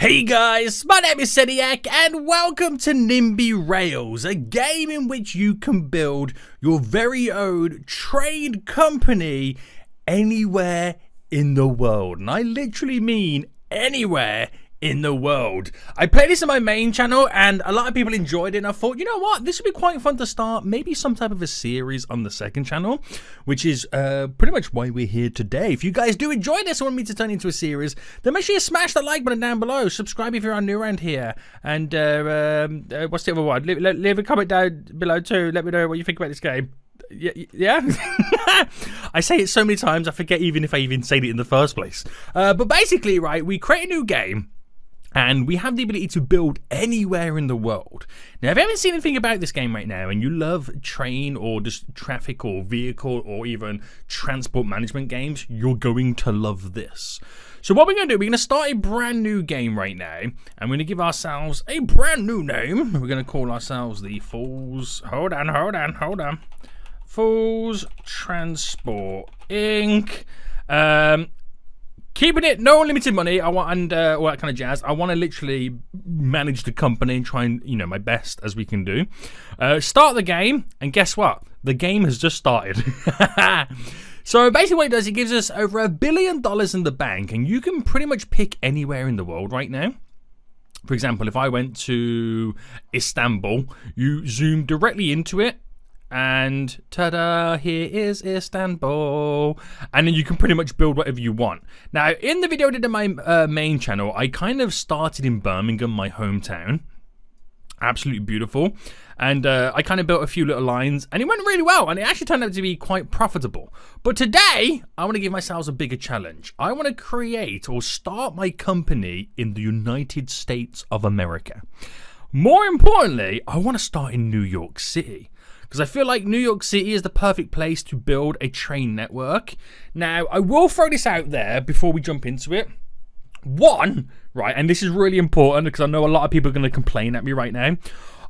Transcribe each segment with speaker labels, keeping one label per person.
Speaker 1: Hey guys, my name is Seniac and welcome to Nimby Rails, a game in which you can build your very own train company anywhere in the world. And I literally mean anywhere in the world. I played this on my main channel and a lot of people enjoyed it, and I thought, you know what, this would be quite fun to start maybe some type of a series on the second channel, which is pretty much why we're here today. If you guys do enjoy this and want me to turn into a series, then make sure you smash that like button down below, subscribe if you're new around here, and what's the other one? Leave a comment down below too, let me know what you think about this game. Yeah. I say it so many times I forget even if I even said it in the first place. But basically, right, we create a new game and we have the ability to build anywhere in the world. Now, if you haven't seen anything about this game right now and you love train or just traffic or vehicle or even transport management games, you're going to love this. So what we're going to do, we're going to start a brand new game right now, and we're going to give ourselves a brand new name. We're going to call ourselves the Fools. Hold on. Fools Transport Inc. Keeping it no unlimited money. I want all that kind of jazz. I want to literally manage the company and try and my best as we can do. Start the game, and guess what? The game has just started. So basically, what it does, it gives us over $1 billion in the bank, and you can pretty much pick anywhere in the world right now. For example, if I went to Istanbul, you zoom directly into it. And ta-da, here is Istanbul. And then you can pretty much build whatever you want. Now, in the video I did on my main channel, I kind of started in Birmingham, my hometown. Absolutely beautiful. And I kind of built a few little lines, and it went really well, and it actually turned out to be quite profitable. But today, I want to give myself a bigger challenge. I want to create or start my company in the United States of America. More importantly, I want to start in New York City, because I feel like New York City is the perfect place to build a train network. Now, I will throw this out there before we jump into it. One, right, and this is really important because I know a lot of people are going to complain at me right now.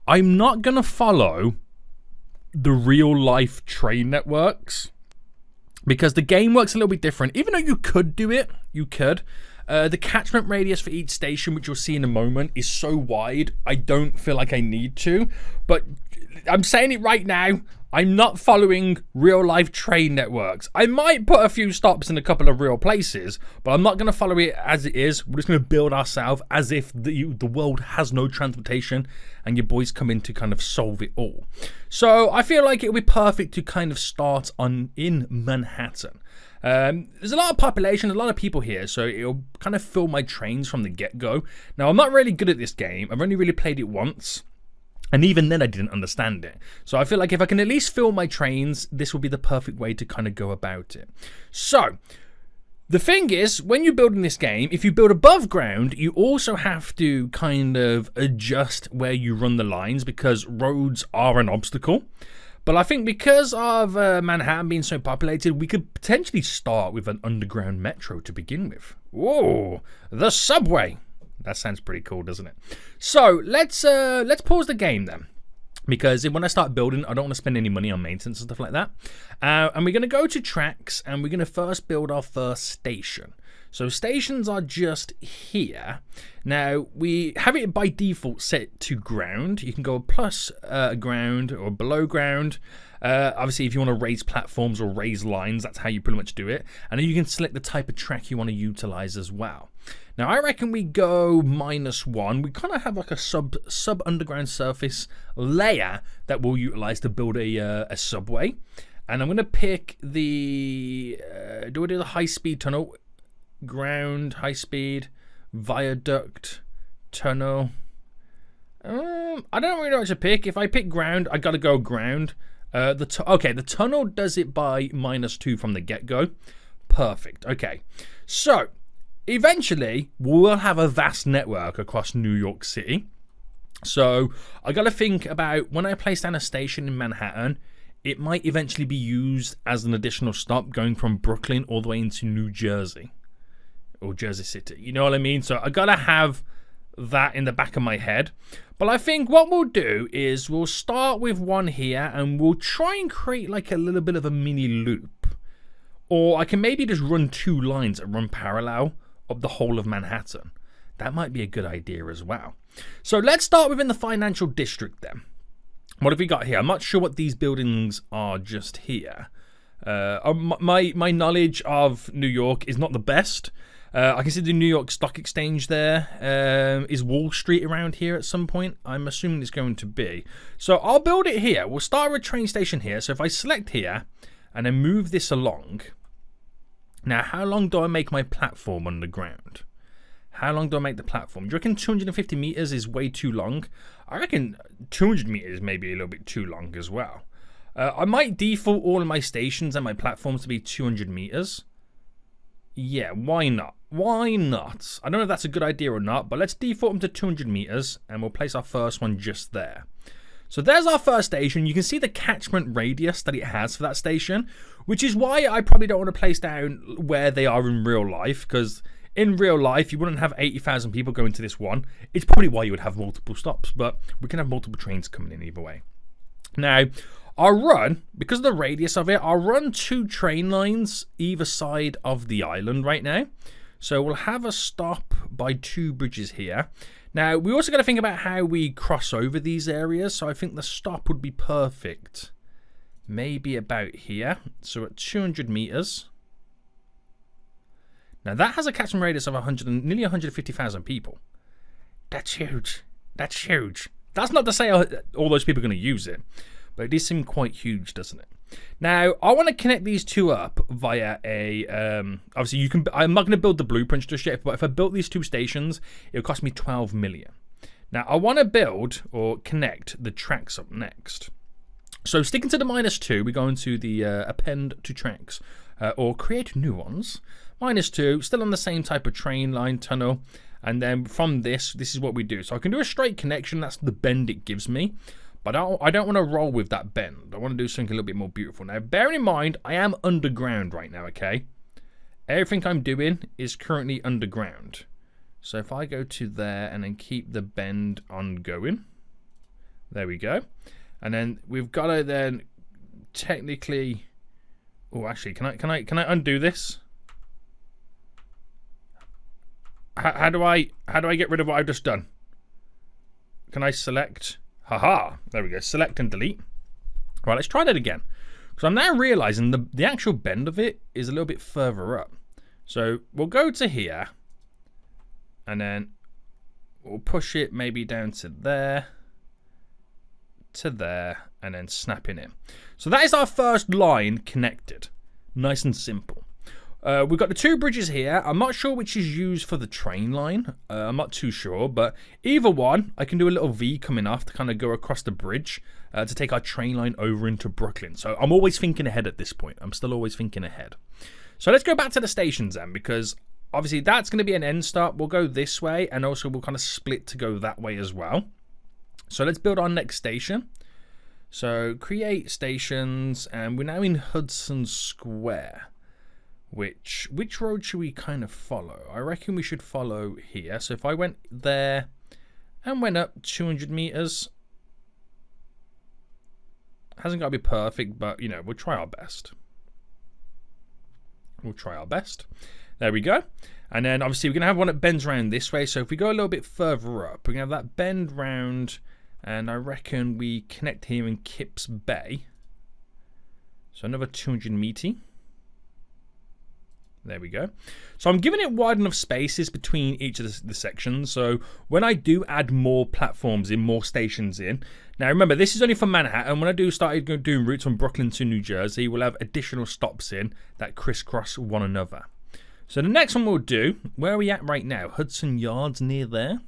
Speaker 1: I'm not going to follow the real life train networks because the game works a little bit different. Even though you could do it, you could. The catchment radius for each station, which you'll see in a moment, is so wide, I don't feel like I need to. But I'm saying it right now, I'm not following real life train networks. I might put a few stops in a couple of real places, but I'm not going to follow it as it is. We're just going to build ourselves as if the world has no transportation and your boys come in to kind of solve it all. So I feel like it'll be perfect to kind of start in Manhattan. There's a lot of population, a lot of people here, so it'll kind of fill my trains from the get-go. Now, I'm not really good at this game. I've only really played it once, and even then I didn't understand it. So I feel like if I can at least fill my trains, this will be the perfect way to kind of go about it. So the thing is, when you're building this game, if you build above ground, you also have to kind of adjust where you run the lines because roads are an obstacle. But I think because of Manhattan being so populated, we could potentially start with an underground metro to begin with. Whoa, the subway. That sounds pretty cool, doesn't it? So let's pause the game then, because when I start building, I don't want to spend any money on maintenance and stuff like that. And we're going to go to tracks, and we're going to first build our first station. So stations are just here. Now, we have it by default set to ground. You can go plus ground or below ground. Obviously, if you want to raise platforms or raise lines, that's how you pretty much do it. And then you can select the type of track you want to utilize as well. Now, I reckon we go -1. We kind of have like a sub underground surface layer that we'll utilize to build a subway. And I'm going to pick the, do I do the high-speed tunnel? Ground, high-speed, viaduct, tunnel. I don't really know what to pick. If I pick ground, I got to go ground. Okay, the tunnel does it by -2 from the get-go. Perfect. Okay, so eventually we'll have a vast network across New York City. So I got to think about when I place down a station in Manhattan, it might eventually be used as an additional stop going from Brooklyn all the way into New Jersey or Jersey City. You know what I mean? So I got to have that in the back of my head. But I think what we'll do is we'll start with one here and we'll try and create like a little bit of a mini loop. Or I can maybe just run 2 lines that run parallel up the whole of Manhattan. That might be a good idea as well. So let's start within the financial district then. What have we got here? I'm not sure what these buildings are just here. My knowledge of New York is not the best. I can see the New York Stock Exchange there. Is Wall Street around here at some point? I'm assuming it's going to be. So I'll build it here. We'll start with a train station here. So if I select here and then move this along. Now, how long do I make my platform underground? How long do I make the platform? Do you reckon 250 meters is way too long? I reckon 200 meters may be a little bit too long as well. I might default all of my stations and my platforms to be 200 meters. Yeah, why not? Why not? I don't know if that's a good idea or not, but let's default them to 200 meters and we'll place our first one just there. So there's our first station. You can see the catchment radius that it has for that station, which is why I probably don't want to place down where they are in real life, because in real life, you wouldn't have 80,000 people going to this one. It's probably why you would have multiple stops, but we can have multiple trains coming in either way. Now, I'll run, because of the radius of it, I'll run 2 train lines either side of the island right now. So we'll have a stop by 2 bridges here. Now, we also got to think about how we cross over these areas. So I think the stop would be perfect. Maybe about here. So at 200 meters. Now, that has a catchment radius of nearly 150,000 people. That's huge. That's huge. That's not to say all those people are going to use it. But it does seem quite huge, doesn't it? Now, I want to connect these 2 up via a... obviously, you can. I'm not going to build the blueprints just yet, but if I built these 2 stations, it'll cost me 12 million. Now, I want to build or connect the tracks up next. So, sticking to the -2, we go into the append to tracks or create new ones. -2, still on the same type of train line tunnel. And then from this is what we do. So, I can do a straight connection. That's the bend it gives me. But I don't want to roll with that bend. I want to do something a little bit more beautiful. Now, bear in mind, I am underground right now, okay? Everything I'm doing is currently underground. So if I go to there and then keep the bend on going. There we go. And then we've got to then technically... Oh, actually, can I undo this? How do I get rid of what I've just done? Can I select... Haha, there we go. Select and delete. Right, let's try that again. Because I'm now realizing the actual bend of it is a little bit further up. So we'll go to here. And then we'll push it maybe down to there. To there. And then snap in it. So that is our first line connected. Nice and simple. We've got the 2 bridges here. I'm not sure which is used for the train line. I'm not too sure, but either one, I can do a little V coming off to kind of go across the bridge to take our train line over into Brooklyn. So I'm always thinking ahead at this point. I'm still always thinking ahead. So let's go back to the stations then, because obviously that's going to be an end stop. We'll go this way, and also we'll kind of split to go that way as well. So let's build our next station. So create stations, and we're now in Hudson Square. Which road should we kind of follow? I reckon we should follow here. So if I went there and went up 200 meters, hasn't got to be perfect, but you know, we'll try our best. We'll try our best. There we go. And then obviously we're going to have one that bends around this way. So if we go a little bit further up, we're going to have that bend round, and I reckon we connect here in Kips Bay. So another 200 meters. There we go. So I'm giving it wide enough spaces between each of the sections. So when I do add more platforms in, more stations in. Now remember, this is only for Manhattan. When I do start doing routes from Brooklyn to New Jersey, we'll have additional stops in that crisscross one another. So the next one we'll do, where are we at right now? Hudson Yards near there.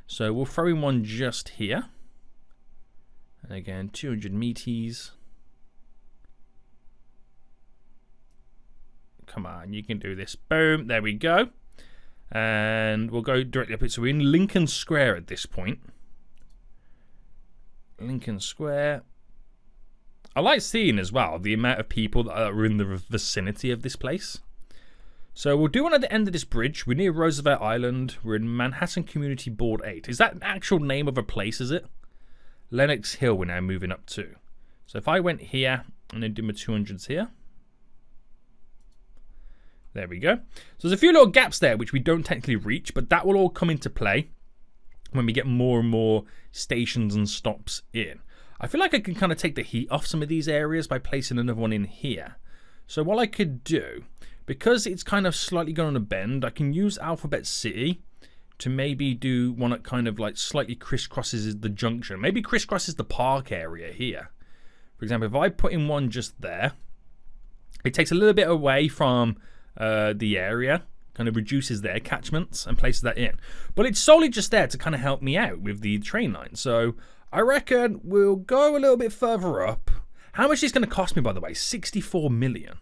Speaker 1: So we'll throw in one just here. And again, 200 meters. Come on, you can do this. Boom, there we go. And we'll go directly up it. So we're in Lincoln Square at this point. Lincoln Square. I like seeing as well the amount of people that are in the vicinity of this place. So we'll do one at the end of this bridge. We're near Roosevelt Island. We're in Manhattan Community Board 8. Is that an actual name of a place, is it? Lenox Hill we're now moving up to. So if I went here and then do my 200s here. There we go. So there's a few little gaps there which we don't technically reach, but that will all come into play when we get more and more stations and stops in. I feel like I can kind of take the heat off some of these areas by placing another one in here. So what I could do, because it's kind of slightly gone on a bend, I can use Alphabet City to maybe do one that kind of like slightly crisscrosses the junction. Maybe crisscrosses the park area here. For example, if I put in one just there, it takes a little bit away from the area, kind of reduces their catchments and places that in. But it's solely just there to kind of help me out with the train line. So I reckon we'll go a little bit further up. How much is this going to cost me, by the way? 64 million.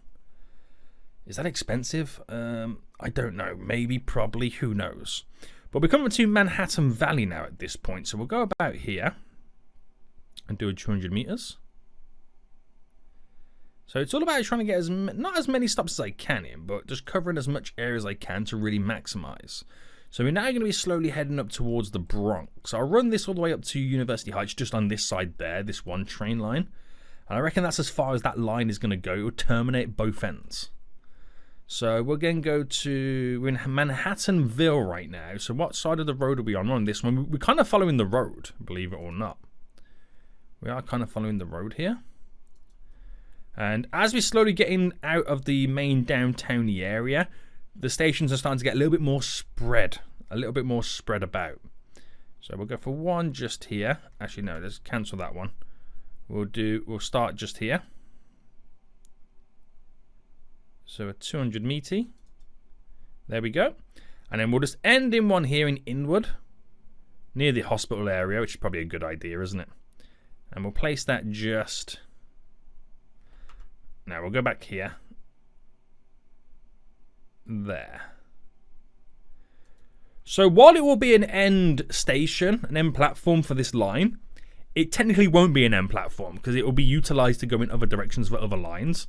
Speaker 1: Is that expensive? I don't know. Maybe, probably, who knows? But we're coming to Manhattan Valley now at this point. So we'll go about here and do a 200 meters. So it's all about trying to get not as many stops as I can in, but just covering as much area as I can to really maximize. So we're now going to be slowly heading up towards the Bronx. I'll run this all the way up to University Heights, just on this side there, this one train line. And I reckon that's as far as that line is going to go. It will terminate both ends. So we're going to go to, we're in Manhattanville right now. So what side of the road are we on? We're on this one. We're kind of following the road, believe it or not. We are kind of following the road here. And as we're slowly getting out of the main downtown area, the stations are starting to get a little bit more spread. A little bit more spread about. So we'll go for one just here. Actually, no, let's cancel that one. We'll start just here. So a 200 meter. There we go. And then we'll just end in one here in Inwood, near the hospital area, which is probably a good idea, isn't it? And we'll place that just... Now we'll go back here. There. So while it will be an end station, an end platform for this line, it technically won't be an end platform because it will be utilized to go in other directions for other lines.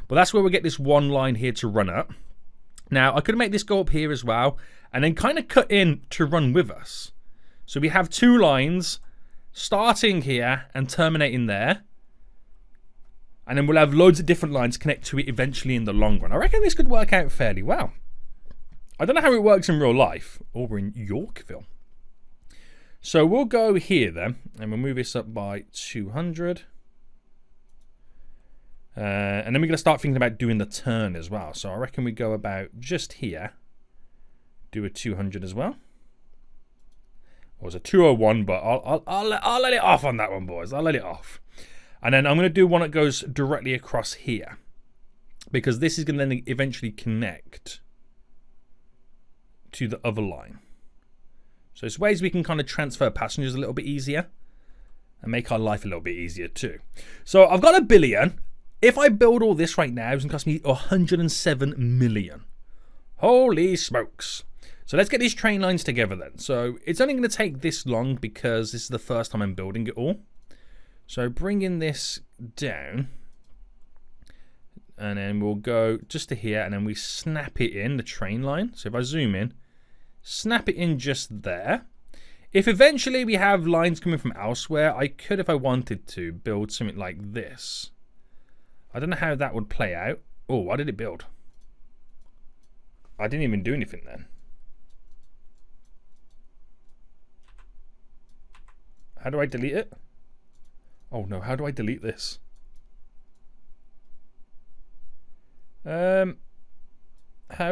Speaker 1: But that's where we get this one line here to run up. Now I could make this go up here as well and then kind of cut in to run with us. So we have two lines starting here and terminating there. And then we'll have loads of different lines connect to it eventually in the long run. I reckon this could work out fairly well. I don't know how it works in real life or in Yorkville. So we'll go here then, and we'll move this up by 200. And then we're going to start thinking about doing the turn as well. So I reckon we go about just here, do a 200 as well. Or it's a 201, but I'll let it off on that one, boys. I'll let it off. And then I'm going to do one that goes directly across here, because this is going to then eventually connect to the other line. So it's ways we can kind of transfer passengers a little bit easier and make our life a little bit easier too. So I've got $1 billion. If I build all this right now, it's going to cost me 107 million. Holy smokes. So let's get these train lines together then. So it's only going to take this long because this is the first time I'm building it all. So bringing this down, and then we'll go just to here, and then we snap it in, the train line. So if I zoom in, snap it in just there. If eventually we have lines coming from elsewhere, I could, if I wanted to, build something like this. I don't know how that would play out. Oh, why did it build? I didn't even do anything then. How do I delete it? Oh no, how do I delete this? How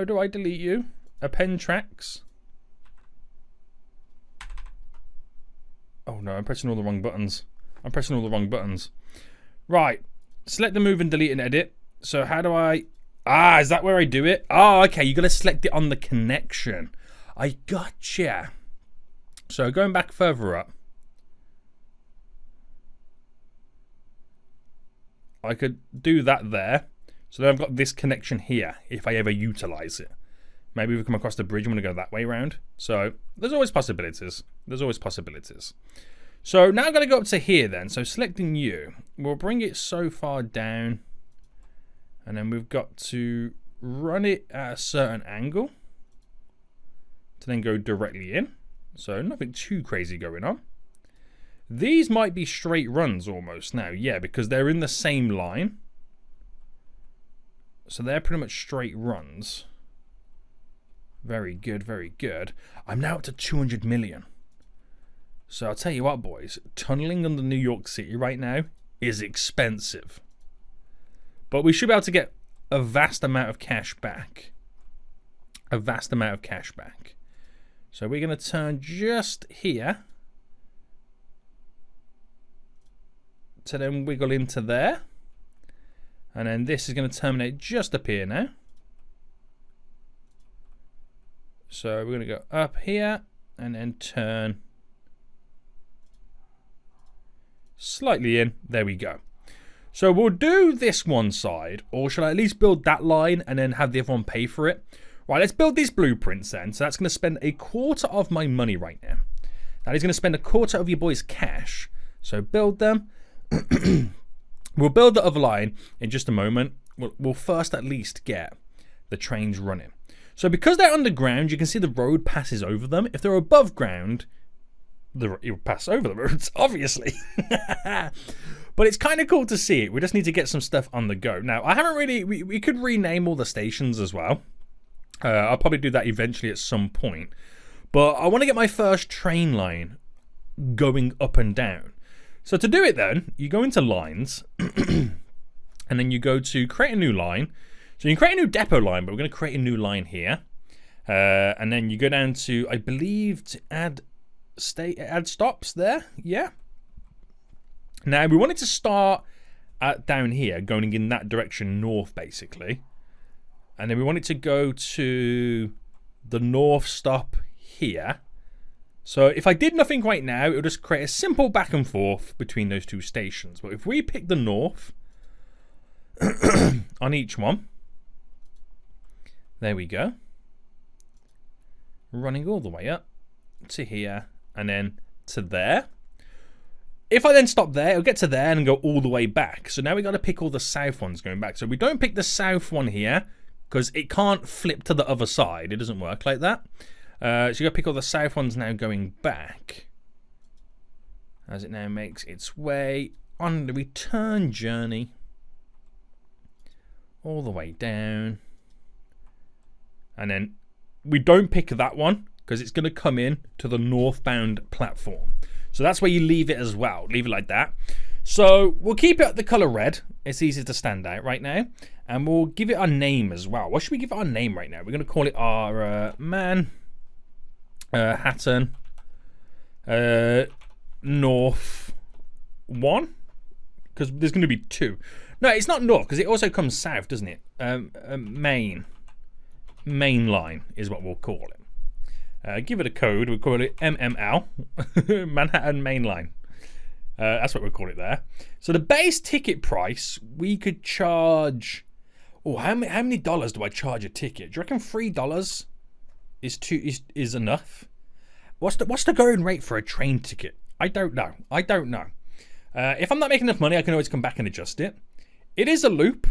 Speaker 1: do I delete you? Append tracks. Oh no, I'm pressing all the wrong buttons. I'm pressing all the wrong buttons. Right. Select the move and delete and edit. So how do I... Ah, is that where I do it? Oh, okay. You got to select it on the connection. I gotcha. So going back further up. I could do that there. So then I've got this connection here if I ever utilize it. Maybe we come across the bridge and want to go that way around. So there's always possibilities. There's always possibilities. So now I'm going to go up to here then. So selecting you. We'll bring it so far down. And then we've got to run it at a certain angle. To then go directly in. So nothing too crazy going on. These might be straight runs almost now. Yeah, because they're in the same line. So they're pretty much straight runs. Very good, very good. I'm now up to 200 million. So I'll tell you what, boys. Tunneling under New York City right now is expensive. But we should be able to get a vast amount of cash back. A vast amount of cash back. So we're going to turn just here. To then wiggle into there. And then this is going to terminate just up here now. So we're going to go up here and then turn slightly in. There we go. So we'll do this one side, or should I at least build that line and then have the other one pay for it? Right, let's build these blueprints then. So that's going to spend a quarter of my money right now. That is going to spend a quarter of your boys' cash. So build them. We'll build the other line in just a moment. We'll first at least get the trains running. So because they're underground, you can see the road passes over them. If they're above ground, you'll pass over the roads, obviously. But it's kind of cool to see it. We just need to get some stuff on the go. Now, I haven't really... We could rename all the stations as well. I'll probably do that eventually at some point. But I want to get my first train line going up and down. So to do it then, you go into lines. And then you go to create a new line. So you can create a new depot line, but we're going to create a new line here. And then you go down to, I believe, to add stops there. Yeah. Now, we wanted to start down here, going in that direction north, basically. And then we wanted to go to the north stop here. So if I did nothing right now, it would just create a simple back and forth between those two stations. But if we pick the north on each one, there we go. Running all the way up to here and then to there. If I then stop there, it'll get to there and go all the way back. So now we got to pick all the south ones going back. So we don't pick the south one here because it can't flip to the other side. It doesn't work like that. So you got to pick all the south ones now going back as it now makes its way on the return journey all the way down. And then we don't pick that one because it's going to come in to the northbound platform. So that's where you leave it as well. Leave it like that. So we'll keep it the color red. It's easy to stand out right now. And we'll give it our name as well. What should we give it our name right now? We're going to call it our Manhattan North 1. Because there's going to be 2. No, it's not north because it also comes south, doesn't it? Main line is what we'll call it. Give it a code. We'll call it MML, Manhattan Main Line. That's what we'll call it there. So the base ticket price, we could charge... Oh, how many dollars do I charge a ticket? Do you reckon $3 is enough? What's the going rate for a train ticket? I don't know. If I'm not making enough money, I can always come back and adjust it. It is a loop.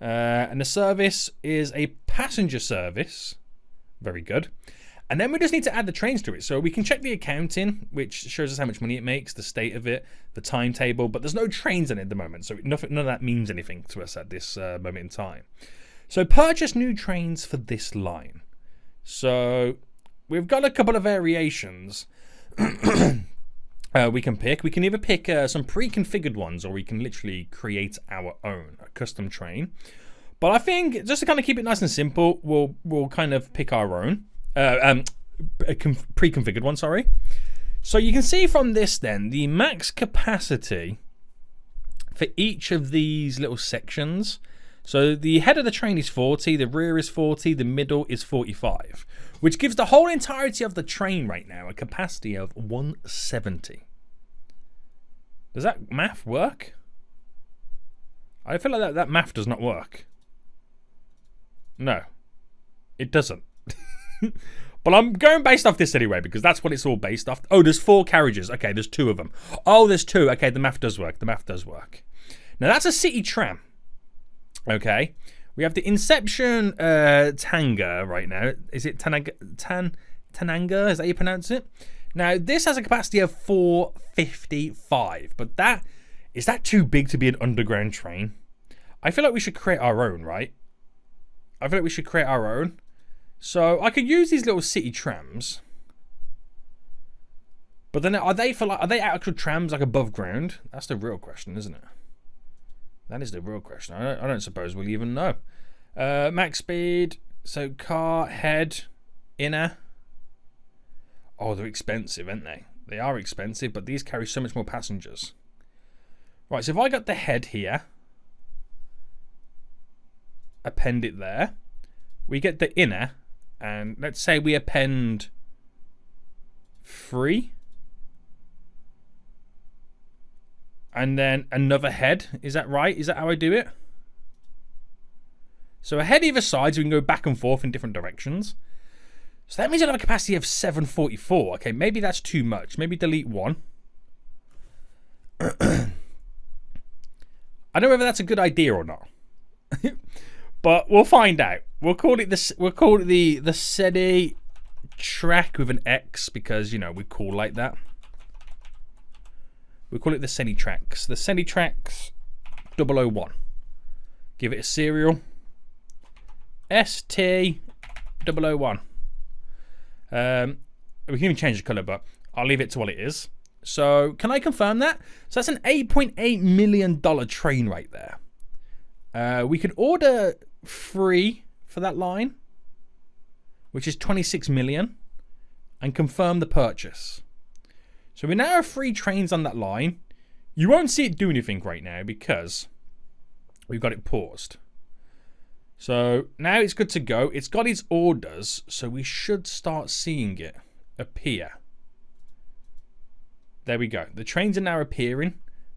Speaker 1: And the service is a passenger service. Very good. And then we just need to add the trains to it. So we can check the accounting, which shows us how much money it makes, the state of it, the timetable. But there's no trains in it at the moment. So none of that means anything to us at this moment in time. So purchase new trains for this line. So we've got a couple of variations we can pick. We can either pick some pre-configured ones, or we can literally create our own, a custom train. But I think, just to kind of keep it nice and simple, we'll kind of pick our own. A pre-configured one, sorry. So you can see from this then, the max capacity for each of these little sections. So the head of the train is 40, the rear is 40, the middle is 45. Which gives the whole entirety of the train right now a capacity of 170. Does that math work? I feel like that math does not work. No, it doesn't. But I'm going based off this anyway, because that's what it's all based off. Oh, there's 4 carriages. Okay, there's 2 of them. Oh, there's 2. Okay, the math does work. Now, that's a city tram. Okay. We have the Inception Tanga right now. Is it Tananga? Is that how you pronounce it? Now, this has a capacity of 455. But is that too big to be an underground train? I feel like we should create our own, right? So I could use these little city trams. But then are they actual trams like above ground? That's the real question, isn't it? That is the real question. I don't suppose we'll even know. Max speed. So car, head, inner. Oh, they're expensive, aren't they? They are expensive, but these carry so much more passengers. Right, so if I got the head here, append it there, we get the inner, and let's say we append 3. And then another head. Is that right? Is that how I do it? So a head either side, so we can go back and forth in different directions. So that means I have a capacity of 744. Okay, maybe that's too much. Maybe delete 1. I don't know whether that's a good idea or not. But we'll find out. We'll call it this. We'll call it the SETI track with an X because, you know, we're cool like that. We call it the SETI tracks. The SETI tracks 001. Give it a serial. ST001. We can even change the color, but I'll leave it to what it is. So can I confirm that? So that's an $8.8 million train right there. We can order 3 for that line, which is 26 million, and confirm the purchase. So we now have 3 trains on that line. You won't see it do anything right now because we've got it paused. So now it's good to go. It's got its orders, so we should start seeing it appear. There we go. The trains are now appearing.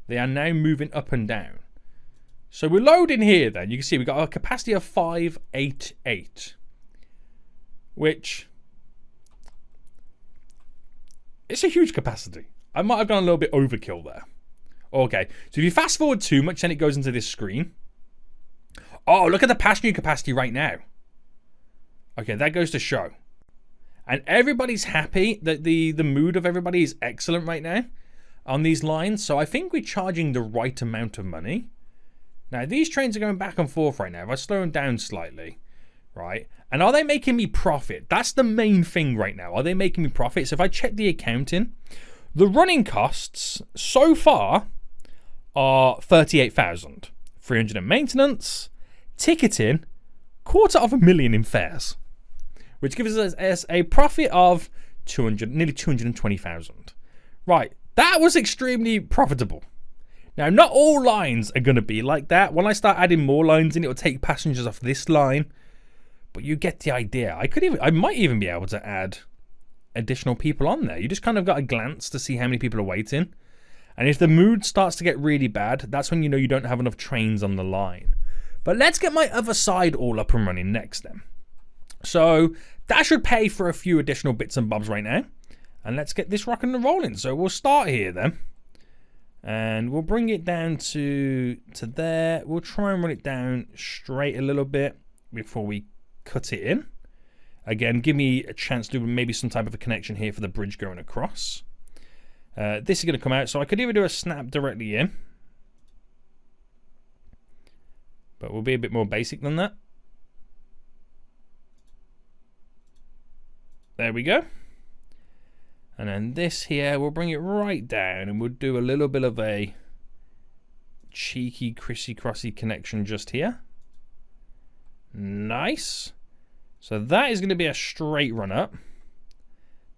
Speaker 1: They are now moving up and down. So we're loading here then. You can see we've got a capacity of 588. Which, it's a huge capacity. I might have gone a little bit overkill there. Okay, so if you fast forward too much, then it goes into this screen. Oh, look at the passenger capacity right now. Okay, that goes to show. And everybody's happy. That the mood of everybody is excellent right now on these lines. So I think we're charging the right amount of money. Now, these trains are going back and forth right now. If I slow them down slightly, right? And are they making me profit? That's the main thing right now. Are they making me profit? So if I check the accounting, the running costs so far are 38,000. 300 in maintenance, ticketing, $250,000 in fares, which gives us a profit of nearly 220,000. Right, that was extremely profitable. Now, not all lines are going to be like that. When I start adding more lines in, it will take passengers off this line. But you get the idea. I might even be able to add additional people on there. You just kind of got a glance to see how many people are waiting. And if the mood starts to get really bad, that's when you know you don't have enough trains on the line. But let's get my other side all up and running next then. So that should pay for a few additional bits and bobs right now. And let's get this rocking and rolling. So we'll start here then. And we'll bring it down to there. We'll try and run it down straight a little bit before we cut it in. Again, give me a chance to do maybe some type of a connection here for the bridge going across. This is going to come out. So I could either do a snap directly in. But we'll be a bit more basic than that. There we go. And then this here, we'll bring it right down and we'll do a little bit of a cheeky, crissy-crossy connection just here. Nice. So that is going to be a straight run up.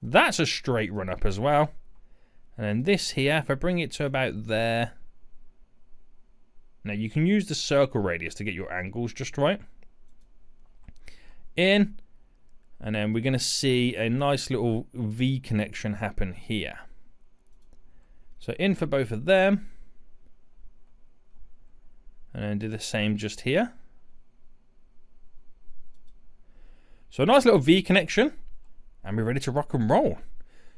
Speaker 1: That's a straight run up as well. And then this here, if I bring it to about there. Now you can use the circle radius to get your angles just right. In. And then we're going to see a nice little V connection happen here. So in for both of them. And then do the same just here. So a nice little V connection. And we're ready to rock and roll.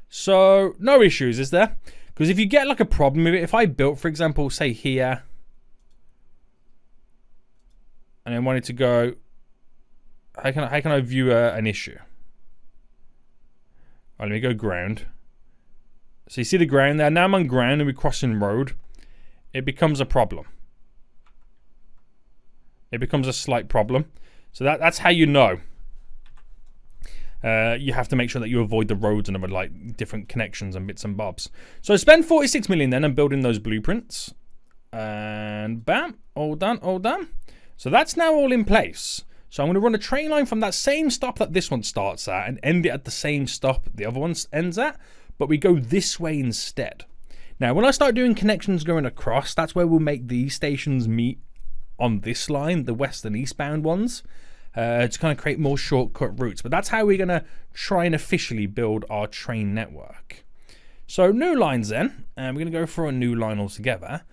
Speaker 1: So no issues, is there? Because if you get like a problem with it, if I built, for example, say here. And then wanted to go... How can I view an issue? Right, let me go ground. So you see the ground there? Now I'm on ground and we're crossing road. It becomes a problem. It becomes a slight problem. So that's how you know. you have to make sure that you avoid the roads and other like different connections and bits and bobs. So spend 46 million then on building those blueprints. And bam, all done, all done. So that's now all in place. So I'm going to run a train line from that same stop that this one starts at and end it at the same stop the other one ends at. But we go this way instead. Now, when I start doing connections going across, that's where we'll make these stations meet on this line, the west and eastbound ones, to kind of create more shortcut routes. But that's how we're going to try and officially build our train network. So new lines then, and we're going to go for a new line altogether.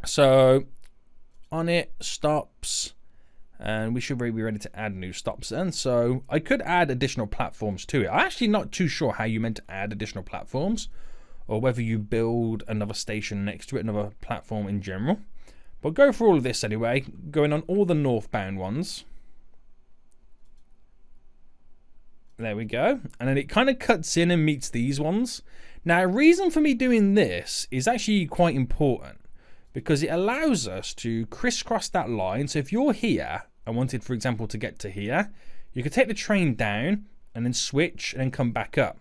Speaker 1: So on it, stops, and we should really be ready to add new stops then. So I could add additional platforms to it. I'm actually not too sure how you meant to add additional platforms, or whether you build another station next to it, another platform in general. But go for all of this anyway, going on all the northbound ones. There we go. And then it kind of cuts in and meets these ones. Now, a reason for me doing this is actually quite important, because it allows us to crisscross that line. So if you're here and wanted, for example, to get to here, you could take the train down and then switch and then come back up.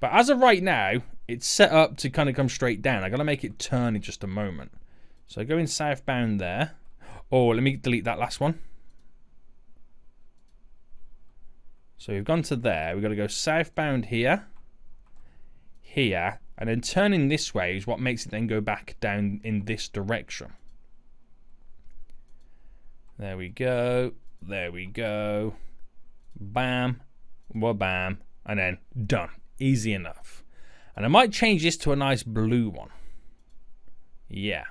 Speaker 1: But as of right now, it's set up to kind of come straight down. I got to make it turn in just a moment. So going southbound there. Oh, let me delete that last one. So we've gone to there. We've got to go southbound here, here, and then turning this way is what makes it then go back down in this direction. There we go. There we go. Bam. Wabam. And then done. Easy enough. And I might change this to a nice blue one. Yeah.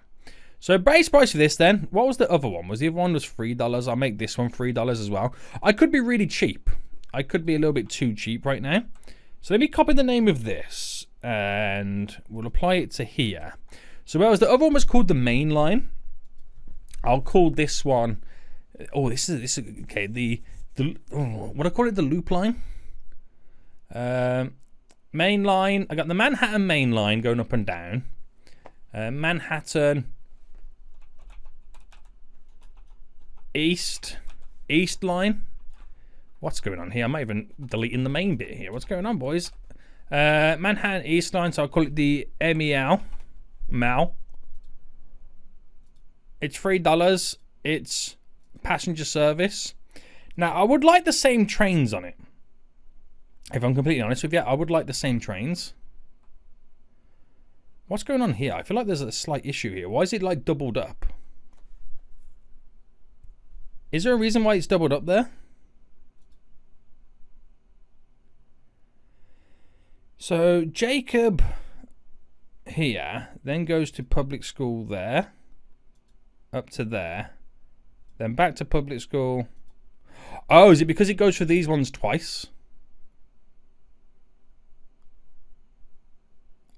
Speaker 1: So base price for this then, what was the other one? Was the other one was $3? I'll make this one $3 as well. I could be really cheap. I could be a little bit too cheap right now. So let me copy the name of this and we'll apply it to here. So whereas the other one was called the main line, I'll call this one, oh, this is okay, what I call it, the loop line. Main line, I got the Manhattan main line going up and down. Manhattan East line. What's going on here? I'm not even deleting the main bit here. What's going on, boys? Manhattan East line, so I'll call it the MEL. Mal. It's $3. It's passenger service. Now, I would like the same trains on it. If I'm completely honest with you, I would like the same trains. What's going on here? I feel like there's a slight issue here. Why is it like doubled up? Is there a reason why it's doubled up there? So Jacob here then goes to public school there, up to there, then back to public school. Oh, is it because it goes for these ones twice?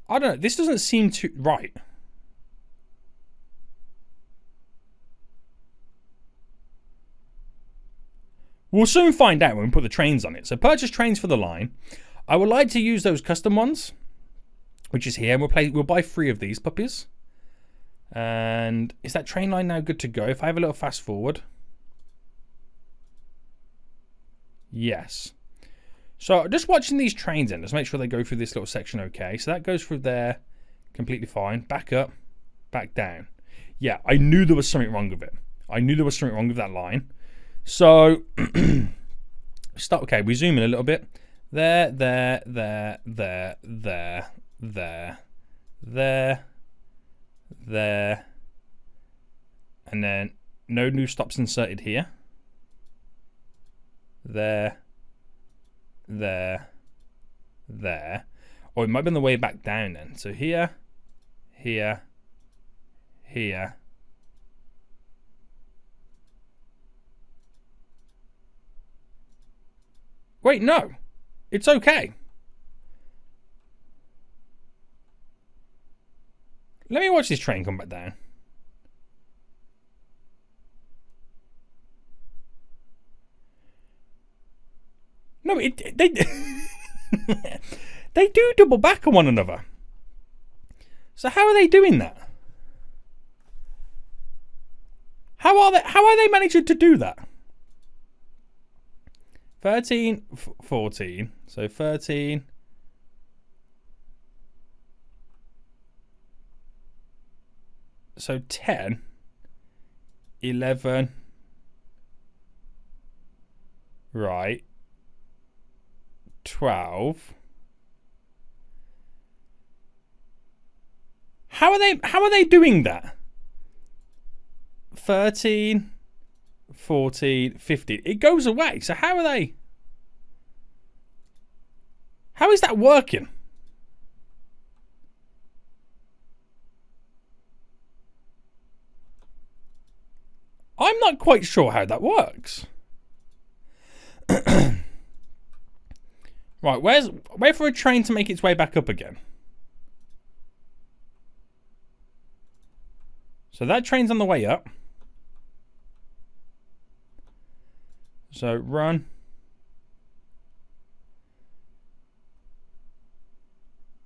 Speaker 1: I don't know. This doesn't seem too right. We'll soon find out when we put the trains on it. So purchase trains for the line. I would like to use those custom ones, which is here. We'll buy 3 of these puppies. And is that train line now good to go? If I have a little fast forward. Yes. So just watching these trains in, just make sure they go through this little section okay. So that goes through there completely fine. Back up, back down. Yeah, I knew there was something wrong with it. I knew there was something wrong with that line. So, okay, we zoom in a little bit. There, there, there, there, there, there, there, there. And then no new stops inserted here. There, there, there. Or it might be on the way back down then. So here, here, here. Wait, no. It's okay. Let me watch this train come back down. No, they they do double back on one another. So how are they doing that? How are they managing to do that? 13, 14. So 13. So 10, 11. Right. 12. How are they doing that? 13, 14, 15. It goes away. So how is that working? I'm not quite sure how that works. Right, wait for a train to make its way back up again. So that train's on the way up. So run.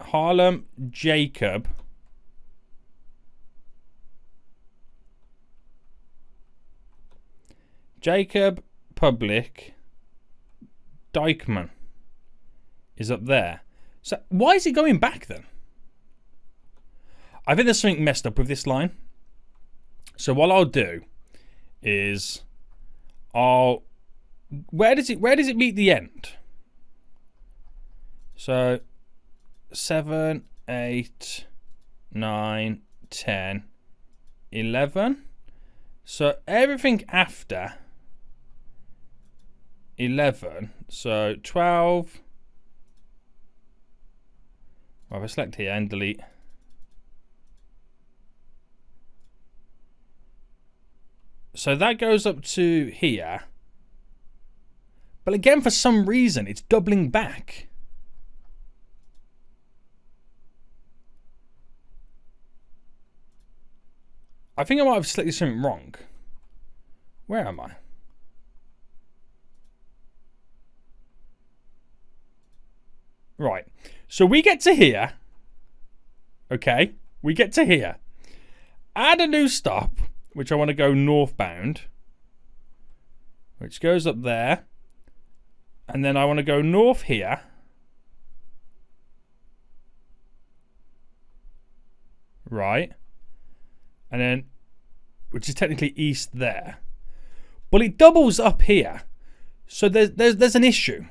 Speaker 1: Harlem, Jacob. Jacob, Public, Dykeman is up there. So why is it going back then? I think there's something messed up with this line. So what I'll do is where does it meet the end? So 7, 8, 9, 10, 11. So everything after 11, so 12. Well, if I select here and delete. So that goes up to here. But again, for some reason, it's doubling back. I think I might have selected something wrong. Where am I? Right. So we get to here. Okay. We get to here. Add a new stop, which I want to go northbound, which goes up there. And then I want to go north here. Right. And then, which is technically east there. But it doubles up here. So there's an issue.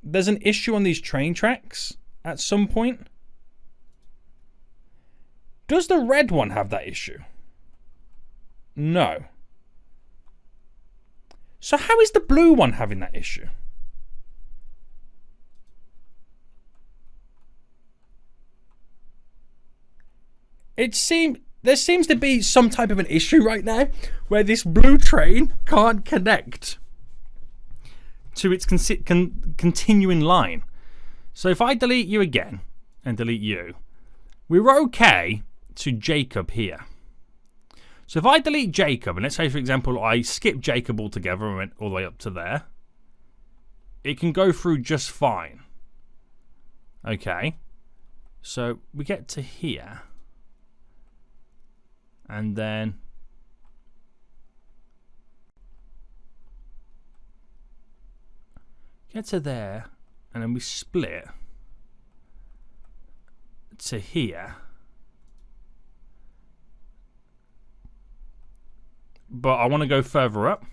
Speaker 1: There's an issue on these train tracks at some point. Does the red one have that issue? No. So how is the blue one having that issue? There seems to be some type of an issue right now where this blue train can't connect to its continuing line. So if I delete you again and delete you, we're okay to Jacob here. So if I delete Jacob, and let's say, for example, I skip Jacob altogether and went all the way up to there, it can go through just fine. Okay. So we get to here. And then get to there, and then we split to here. But I want to go further up.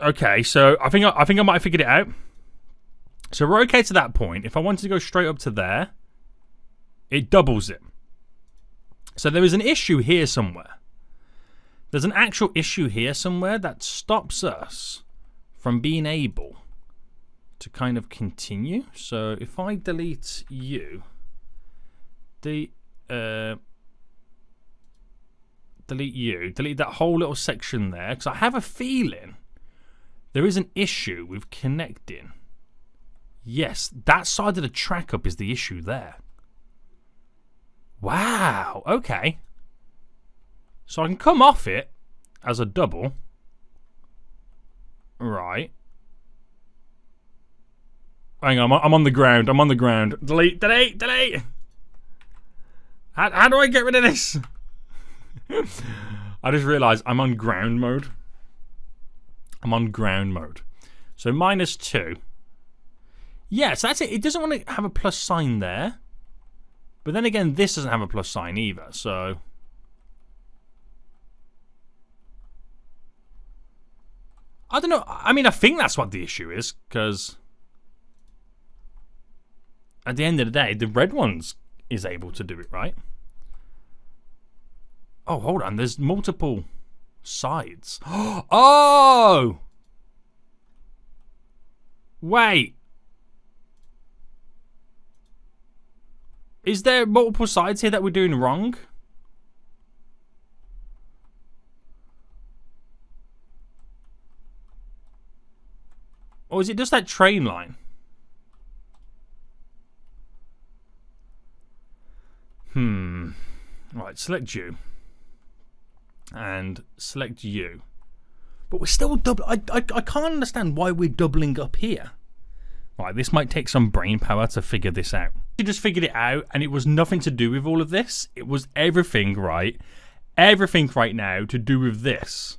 Speaker 1: Okay, so I think I might have figured it out. So we're okay to that point. If I wanted to go straight up to there, it doubles it. So there is an issue here somewhere. There's an actual issue here somewhere that stops us from being able to kind of continue. So if I delete you, delete that whole little section there, because I have a feeling there is an issue with connecting. Yes, that side of the track up is the issue there. Wow, okay. So I can come off it as a double. Right. Hang on, I'm on the ground. I'm on the ground. Delete, delete, delete. How do I get rid of this? I just realised I'm on ground mode. I'm on ground mode. So -2. Yeah, so that's it. It doesn't want to have a plus sign there. But then again, this doesn't have a plus sign either, so... I don't know. I mean, I think that's what the issue is, because... at the end of the day, the red ones is able to do it, right? Oh, hold on. There's multiple sides. Oh! Wait. Is there multiple sides here that we're doing wrong? Or is it just that train line? Right, select you. And select you. But we're still I can't understand why we're doubling up here. Right, this might take some brain power to figure this out. We just figured it out, and it was nothing to do with all of this. It was everything right now to do with this.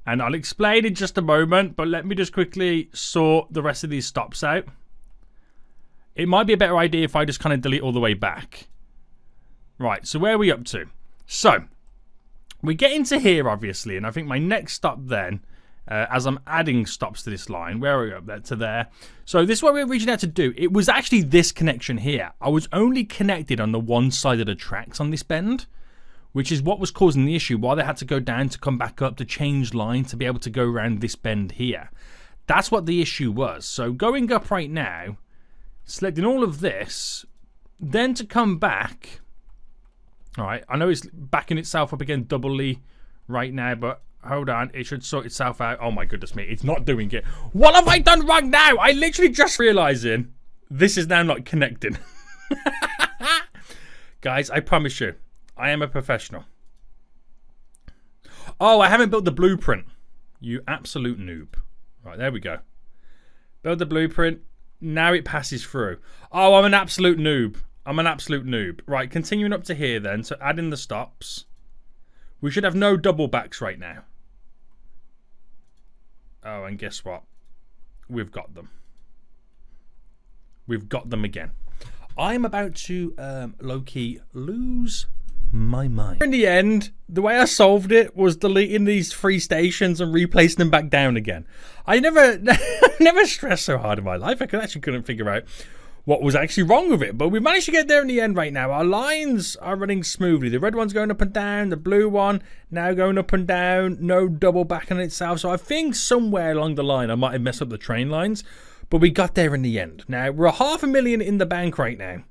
Speaker 1: And I'll explain in just a moment, but let me just quickly sort the rest of these stops out. It might be a better idea if I just kind of delete all the way back. Right, so where are we up to? So, we get into here, obviously, and I think my next stop then, as I'm adding stops to this line, where are we up there? To there. So this is what we originally had to do. It was actually this connection here. I was only connected on the one side of the tracks on this bend, which is what was causing the issue, why they had to go down to come back up to change line to be able to go around this bend here. That's what the issue was. So going up right now, selecting all of this, then to come back... Alright, I know it's backing itself up again doubly right now, but hold on, it should sort itself out. Oh my goodness me, it's not doing it. What have I done wrong now? I literally just realising this is now not connecting. Guys, I promise you, I am a professional. Oh, I haven't built the blueprint. You absolute noob. Right, there we go. Build the blueprint. Now it passes through. Oh, I'm an absolute noob. I'm an absolute noob. Right, continuing up to here then, so add in the stops. We should have no double backs right now. Oh, and guess what? We've got them. We've got them again. I'm about to, low-key, lose my mind. In the end, the way I solved it was deleting these 3 stations and replacing them back down again. I never stressed so hard in my life. I actually couldn't figure out what was actually wrong with it, but we managed to get there in the end right now. Our lines are running smoothly. The red one's going up and down, the blue one now going up and down, no double back on itself. So I think somewhere along the line I might have messed up the train lines, but we got there in the end. Now we're $500,000 in the bank right now.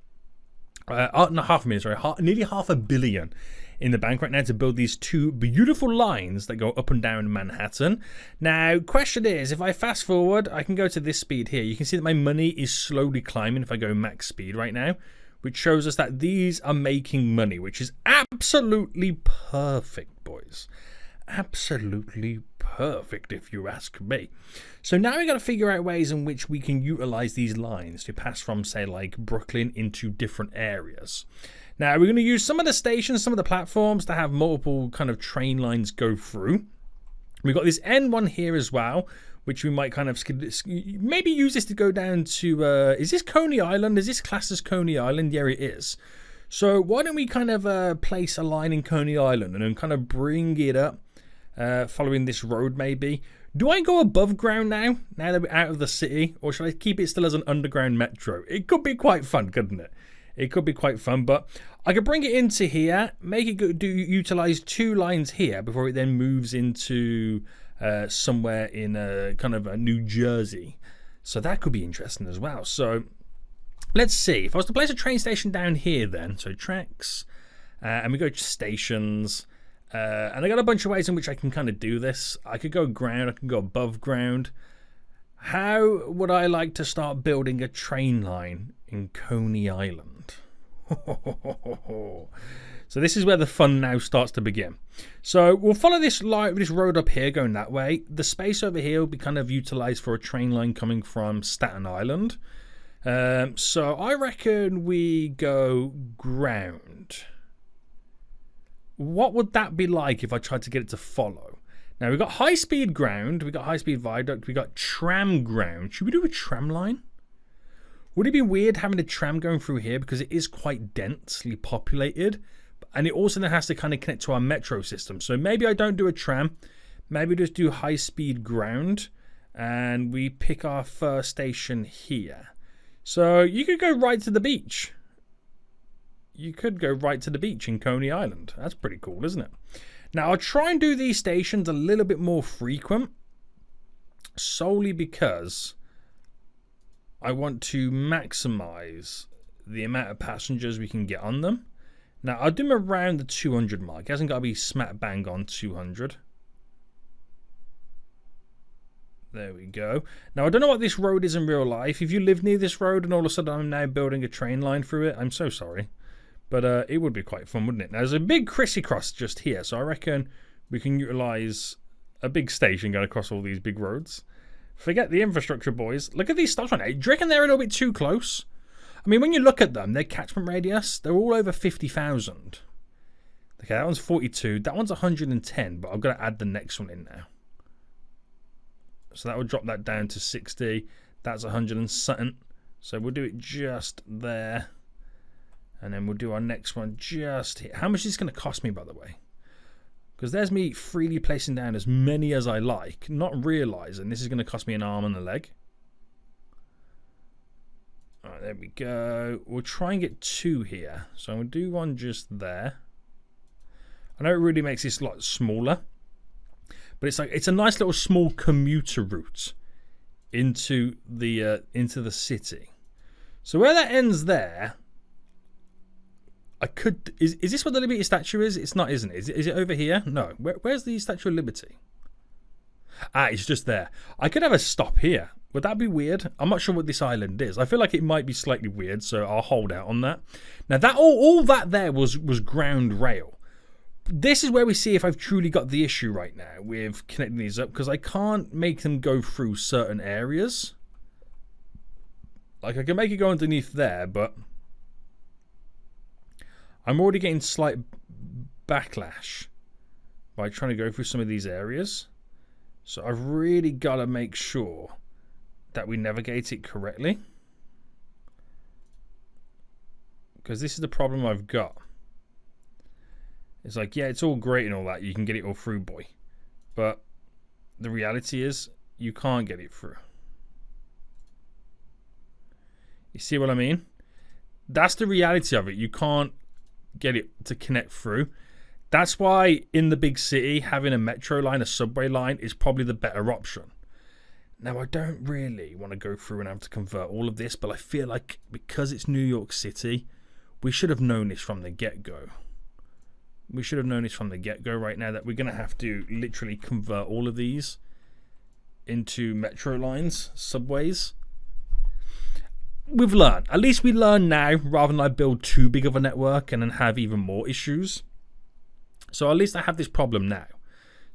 Speaker 1: Not $500,000, sorry, nearly $500 million in the bank right now to build these 2 beautiful lines that go up and down Manhattan. Now, question is, if I fast forward, I can go to this speed here. You can see that my money is slowly climbing if I go max speed right now, which shows us that these are making money, which is absolutely perfect, boys. Absolutely perfect, if you ask me. So now we got to figure out ways in which we can utilize these lines to pass from, say, like Brooklyn into different areas. Now, we're going to use some of the stations, some of the platforms to have multiple kind of train lines go through. We've got this N1 here as well, which we might kind of maybe use this to go down to, is this Coney Island? Is this classed as Coney Island? Yeah, it is. So why don't we kind of place a line in Coney Island and then kind of bring it up following this road maybe. Do I go above ground now that we're out of the city, or should I keep it still as an underground metro? It could be quite fun, couldn't it? It could be quite fun, but I could bring it into here, make it utilize 2 lines here before it then moves into somewhere in kind of New Jersey. So that could be interesting as well. So let's see. If I was to place a train station down here then, so tracks, and we go to stations, and I got a bunch of ways in which I can kind of do this. I could go ground, I can go above ground. How would I like to start building a train line in Coney Island? So this is where the fun now starts to begin. So we'll follow this road up here going that way. The space over here will be kind of utilized for a train line coming from Staten Island. So I reckon we go ground. What would that be like if I tried to get it to follow? Now, we've got high-speed ground, we've got high-speed viaduct, we've got tram ground. Should we do a tram line? Would it be weird having a tram going through here because it is quite densely populated? And it also then has to kind of connect to our metro system. So maybe I don't do a tram. Maybe just do high-speed ground. And we pick our first station here. So you could go right to the beach. You could go right to the beach in Coney Island. That's pretty cool, isn't it? Now, I'll try and do these stations a little bit more frequent. Solely because I want to maximize the amount of passengers we can get on them. Now, I'll do them around the 200 mark. It hasn't got to be smack bang on 200. There we go. Now, I don't know what this road is in real life. If you live near this road and all of a sudden I'm now building a train line through it, I'm so sorry. But it would be quite fun, wouldn't it? Now, there's a big crissy-cross just here, so I reckon we can utilize a big station going across all these big roads. Forget the infrastructure, boys. Look at these stops right now. Do you reckon they're a little bit too close? I mean, when you look at them, their catchment radius, they're all over 50,000. Okay, that one's 42. That one's 110, but I've got to add the next one in now. So that will drop that down to 60. That's 100 and something. So we'll do it just there. And then we'll do our next one just here. How much is this going to cost me, by the way? Because there's me freely placing down as many as I like, not realising this is going to cost me an arm and a leg. Alright, there we go. We'll try and get 2 here. So I'm going to do one just there. I know it really makes this a lot smaller. But it's a nice little small commuter route into the city. So where that ends there, I could is this what the Liberty statue is? It's not, isn't it? Is it over here? No. Where's the Statue of Liberty? Ah, it's just there. I could have a stop here. Would that be weird? I'm not sure what this island is. I feel like it might be slightly weird, so I'll hold out on that. Now that all that there was ground rail. This is where we see if I've truly got the issue right now with connecting these up, because I can't make them go through certain areas. Like, I can make it go underneath there, but I'm already getting slight backlash by trying to go through some of these areas. So I've really got to make sure that we navigate it correctly, because this is the problem I've got. It's like, yeah, it's all great and all that. You can get it all through, boy. But the reality is, you can't get it through. You see what I mean? That's the reality of it. You can't get it to connect through. That's why in the big city, having a metro line, a subway line, is probably the better option. Now, I don't really want to go through and have to convert all of this, but I feel like because it's New York City, we should have known this from the get-go. We should have known this from the get-go right now, that we're going to have to literally convert all of these into metro lines, subways. We've learned. At least we learn now, rather than like build too big of a network and then have even more issues. So at least I have this problem now.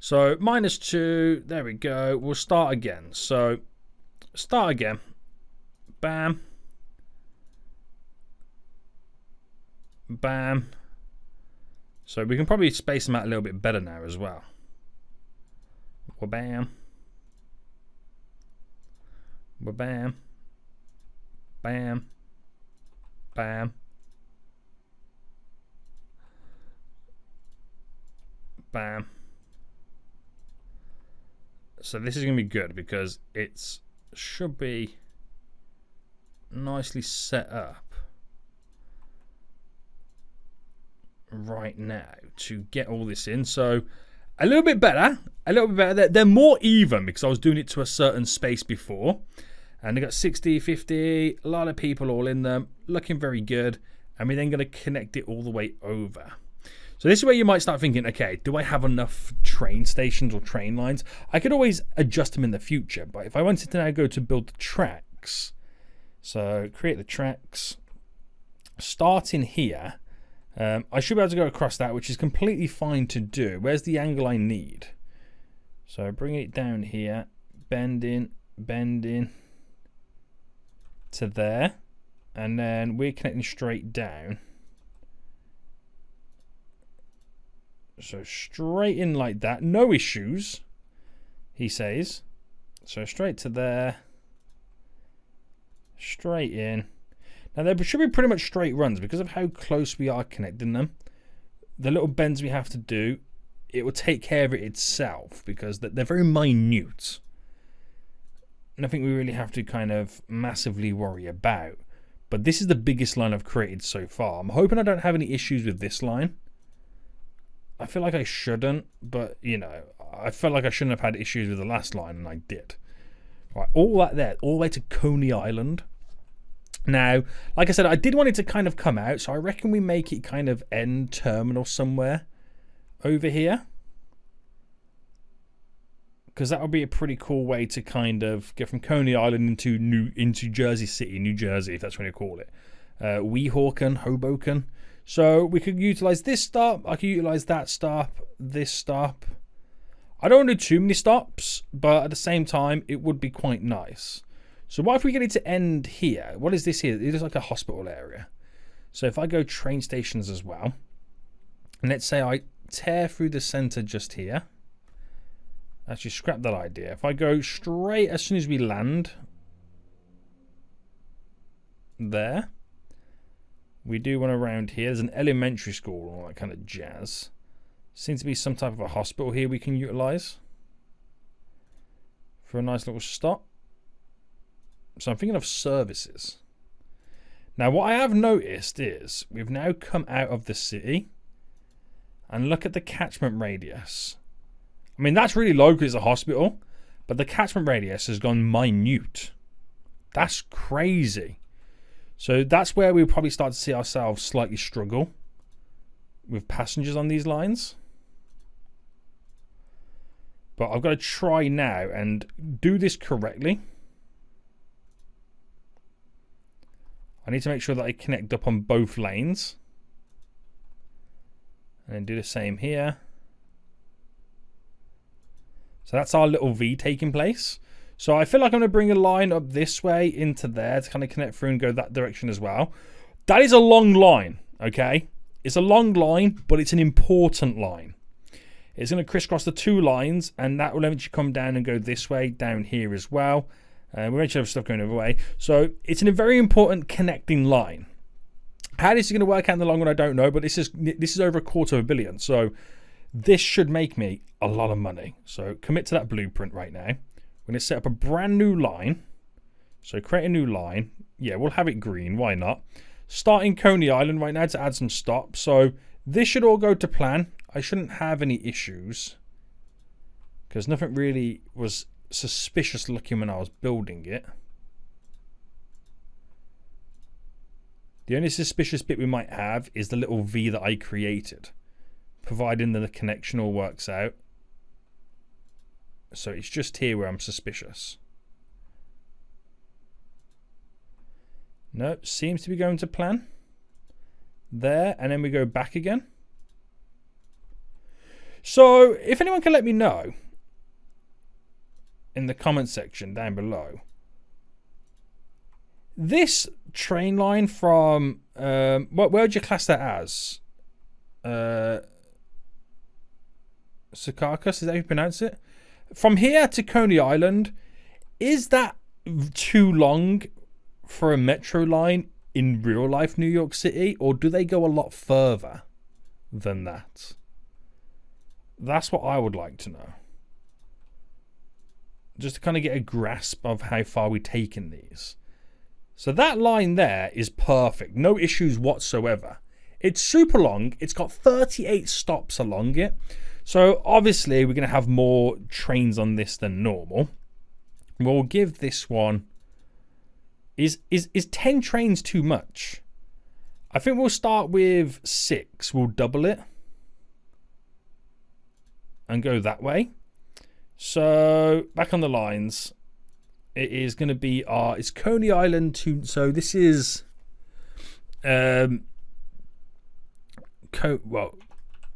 Speaker 1: So -2, there we go. We'll start again. So start again. Bam. Bam. So we can probably space them out a little bit better now as well. Bam. Bam. Bam. Bam. Bam. So this is going to be good because it should be nicely set up right now to get all this in. So a little bit better. They're more even because I was doing it to a certain space before. And they got 60, 50, a lot of people all in them, looking very good. And we're then going to connect it all the way over. So this is where you might start thinking, okay, do I have enough train stations or train lines? I could always adjust them in the future. But if I wanted to now go to build the tracks, so create the tracks, starting here, I should be able to go across that, which is completely fine to do. Where's the angle I need? So bring it down here, bending to there, and then we're connecting straight down. So straight in like that, no issues. he says. So straight to there. Straight in. Now there should be pretty much straight runs because of how close we are connecting them. The little bends we have to do, it will take care of it itself because they're very minute. Nothing we really have to kind of massively worry about. But this is the biggest line I've created so far. I'm hoping I don't have any issues with this line. I feel like I shouldn't, but you know, I felt like I shouldn't have had issues with the last line, and I did. Right, all that there, all the way to Coney Island. Now, like I said, I did want it to kind of come out, so I reckon we make it kind of end terminal somewhere over here. Because that would be a pretty cool way to kind of get from Coney Island into Jersey City, New Jersey, if that's what you call it. Weehawken, Hoboken. So we could utilize this stop. I could utilize that stop, this stop. I don't want to do too many stops, but at the same time, it would be quite nice. So what if we get it to end here? What is this here? It is like a hospital area. So if I go train stations as well, and let's say I tear through the center just here. Actually, scrap that idea. If I go straight as soon as we land there, we do one around here. There's an elementary school and all that kind of jazz. Seems to be some type of a hospital here we can utilize for a nice little stop. So I'm thinking of services. Now, what I have noticed is we've now come out of the city and look at the catchment radius. I mean, that's really low because it's a hospital, but the catchment radius has gone minute. That's crazy. So that's where we'll probably start to see ourselves slightly struggle with passengers on these lines. But I've got to try now and do this correctly. I need to make sure that I connect up on both lanes. And then do the same here. So that's our little V taking place. So I feel like I'm going to bring a line up this way into there to kind of connect through and go that direction as well. That is a long line, okay? It's a long line, but it's an important line. It's going to crisscross the two lines, and that will eventually come down and go this way, down here as well. We eventually have stuff going the other way. So it's a very important connecting line. How this is going to work out in the long run, I don't know, but this is over $250 million. So this should make me a lot of money. So commit to that blueprint right now. We're going to set up a brand new line. So create a new line. Yeah, we'll have it green. Why not? Starting Coney Island right now to add some stops. So this should all go to plan. I shouldn't have any issues because nothing really was suspicious looking when I was building it. The only suspicious bit we might have is the little V that I created, providing that the connection all works out. So it's just here where I'm suspicious. No, seems to be going to plan. There, and then we go back again. So if anyone can let me know in the comment section down below, this train line from where would you class that as? Secaucus, is that how you pronounce it? From here to Coney Island, is that too long for a metro line in real life New York City, or do they go a lot further than that? That's what I would like to know. Just to kind of get a grasp of how far we've taken these. So that line there is perfect. No issues whatsoever. It's super long. It's got 38 stops along it. So obviously we're going to have more trains on this than normal. We'll give this one... Is 10 trains too much? I think we'll start with 6. We'll double it. And go that way. So back on the lines. It is going to be it's Coney Island to... So this is...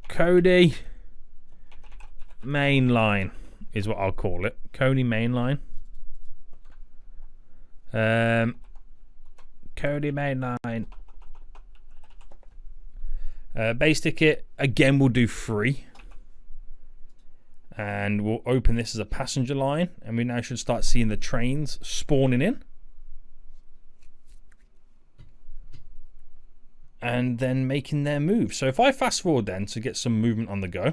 Speaker 1: Cody Main Line is what I'll call it. Coney Main Line. Cody Main Line. Base ticket again we'll do free. And we'll open this as a passenger line, and we now should start seeing the trains spawning in. And then making their move. So if I fast forward then to get some movement on the go,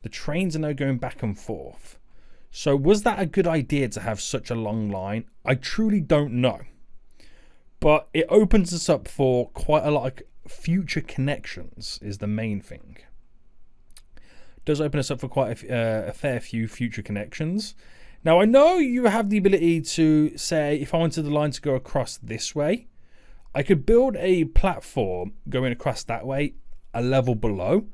Speaker 1: the trains are now going back and forth. So was that a good idea to have such a long line? I truly don't know. But it opens us up for quite a lot of future connections is the main thing. It does open us up for quite a fair few future connections. Now I know you have the ability to say, if I wanted the line to go across this way, I could build a platform going across that way, a level below,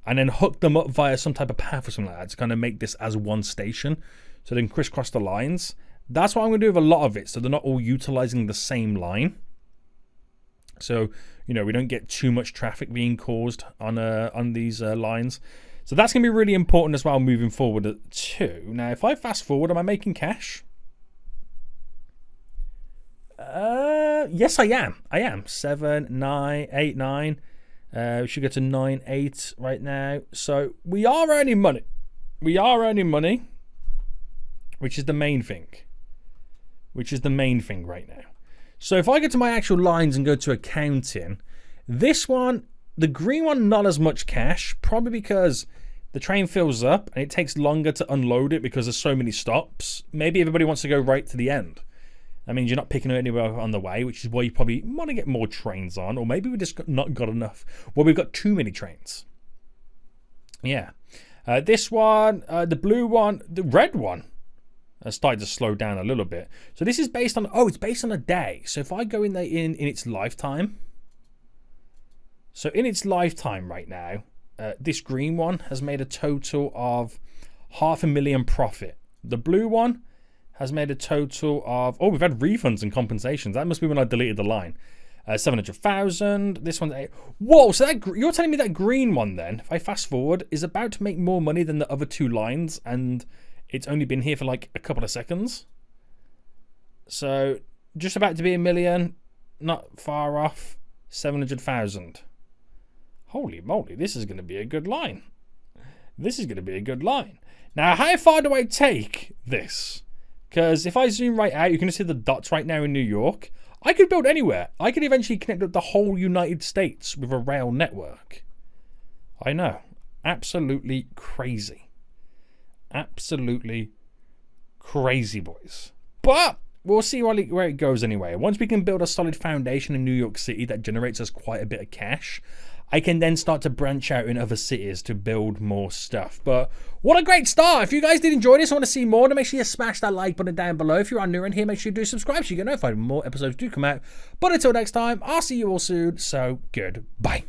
Speaker 1: and then hook them up via some type of path or something like that to kind of make this as one station, so they can crisscross the lines. That's what I'm going to do with a lot of it, so they're not all utilizing the same line. So, you know, we don't get too much traffic being caused on these lines. So that's going to be really important as well moving forward too. Now, if I fast forward, am I making cash? Yes, I am. 7, 9, 8, 9. We should go to 9, 8 right now. So we are earning money. We are earning money, which is the main thing. Which is the main thing right now. So if I go to my actual lines and go to accounting, this one, the green one, not as much cash, probably because the train fills up and it takes longer to unload it because there's so many stops. Maybe everybody wants to go right to the end. That means you're not picking it anywhere on the way, which is why you probably want to get more trains on. Or maybe we just not got enough. Well, we've got too many trains. Yeah. This one, the blue one, the red one started to slow down a little bit. So this is based on, it's based on a day. So if I go in there in its lifetime. So in its lifetime right now, this green one has made a total of 500,000 profit. The blue one has made a total of, we've had refunds and compensations. That must be when I deleted the line. 700,000. This one's whoa, so that you're telling me that green one then, if I fast forward, is about to make more money than the other two lines, and it's only been here for like a couple of seconds. So just about to be 1 million, not far off. 700,000. Holy moly, this is going to be a good line. This is going to be a good line. Now, how far do I take this? Because if I zoom right out, you can see the dots right now in New York. I could build anywhere. I could eventually connect up the whole United States with a rail network. I know. Absolutely crazy. Absolutely crazy, boys. But we'll see where it goes anyway. Once we can build a solid foundation in New York City that generates us quite a bit of cash, I can then start to branch out in other cities to build more stuff. But what a great start. If you guys did enjoy this and want to see more, then make sure you smash that like button down below. If you are new in here, make sure you do subscribe so you get notified when more episodes do come out. But until next time, I'll see you all soon. So goodbye.